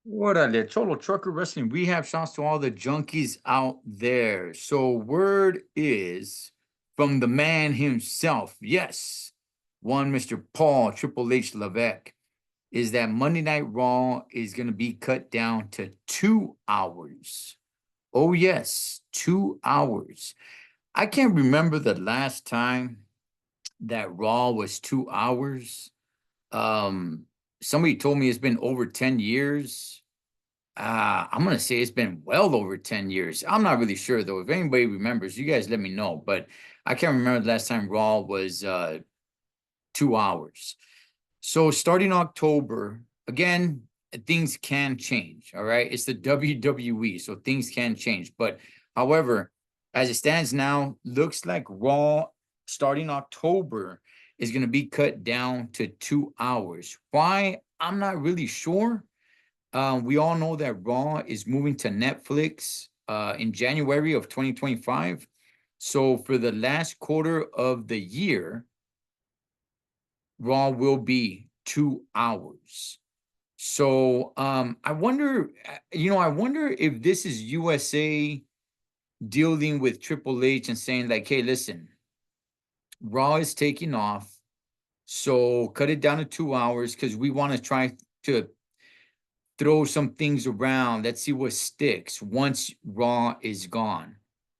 What a there, Total Trucker Wrestling Rehab. Shouts to all the junkies out there. So, word is from the man himself. Yes, one Mr. Paul Triple H Levesque is that Monday Night Raw is going to be cut down to 2 hours. Oh, yes, 2 hours. I can't remember the last time that Raw was 2 hours. Um, Somebody told me it's been over 10 years. I'm gonna say it's been well over 10 years. I'm not really sure though. If anybody remembers, you guys let me know. But I can't remember the last time Raw was 2 hours. So starting October, again, things can change. All right. It's the WWE, so things can change. But however, as it stands now, looks like Raw starting October is going to be cut down to 2 hours. Why? I'm not really sure. We all know that Raw is moving to Netflix in January of 2025. So for the last quarter of the year, Raw will be 2 hours. So I wonder, I wonder if this is USA dealing with Triple H and saying like, hey, listen, Raw is taking off, so cut it down to 2 hours because we want to try to throw some things around. Let's see what sticks once Raw is gone.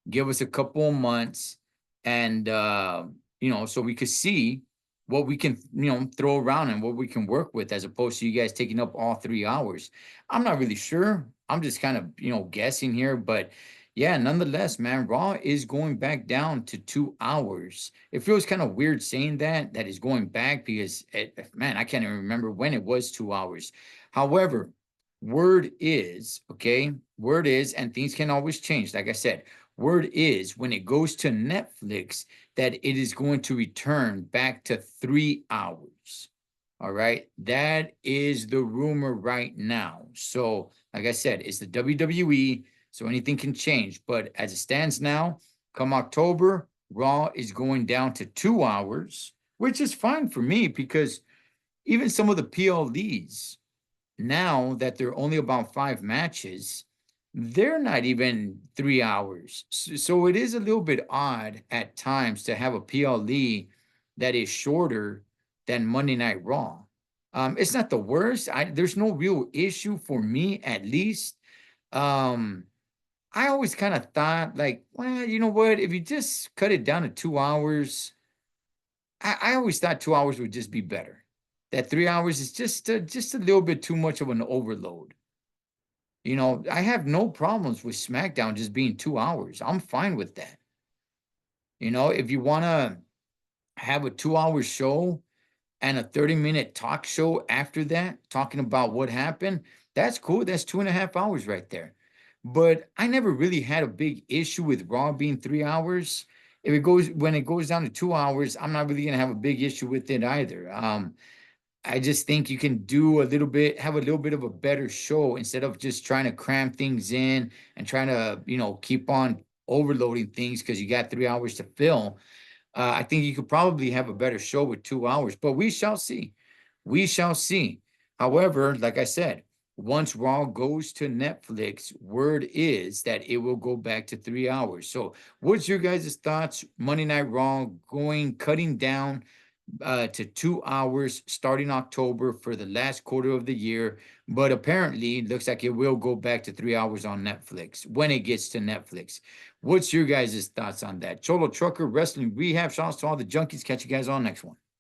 Give us a couple of months, and so we could see what we can, throw around and what we can work with, as opposed to you guys taking up all 3 hours. I'm not really sure. I'm just kind of, guessing here, but yeah, nonetheless, man, Raw is going back down to 2 hours. It feels kind of weird saying that is going back because, man, I can't even remember when it was 2 hours. However, word is, and things can always change. Like I said, word is when it goes to Netflix that it is going to return back to 3 hours. All right. That is the rumor right now. So, like I said, it's the WWE. So anything can change. But as it stands now, come October, Raw is going down to 2 hours, which is fine for me because even some of the PLEs, now that they're only about 5 matches, they're not even 3 hours. So it is a little bit odd at times to have a PLE that is shorter than Monday Night Raw. It's not the worst. There's no real issue for me, at least. Um, I always kind of thought, like, well, you know what? If you just cut it down to 2 hours, I always thought 2 hours would just be better. That 3 hours is just a little bit too much of an overload. I have no problems with SmackDown just being 2 hours. I'm fine with that. If you want to have a 2 hour show and a 30-minute talk show after that, talking about what happened, that's cool. That's 2.5 hours right there. But I never really had a big issue with Raw being 3 hours. When it goes down to 2 hours, I'm not really gonna have a big issue with it either. I just think you can have a little bit of a better show instead of just trying to cram things in and trying to, keep on overloading things because you got 3 hours to fill. I think you could probably have a better show with 2 hours, but we shall see. We shall see. However, like I said, once Raw goes to Netflix, word is that it will go back to 3 hours. So, what's your guys' thoughts? Monday Night Raw cutting down to 2 hours starting October for the last quarter of the year. But apparently, it looks like it will go back to 3 hours on Netflix when it gets to Netflix. What's your guys' thoughts on that? Cholo Trucker Wrestling Rehab. Shouts to all the junkies. Catch you guys on next one.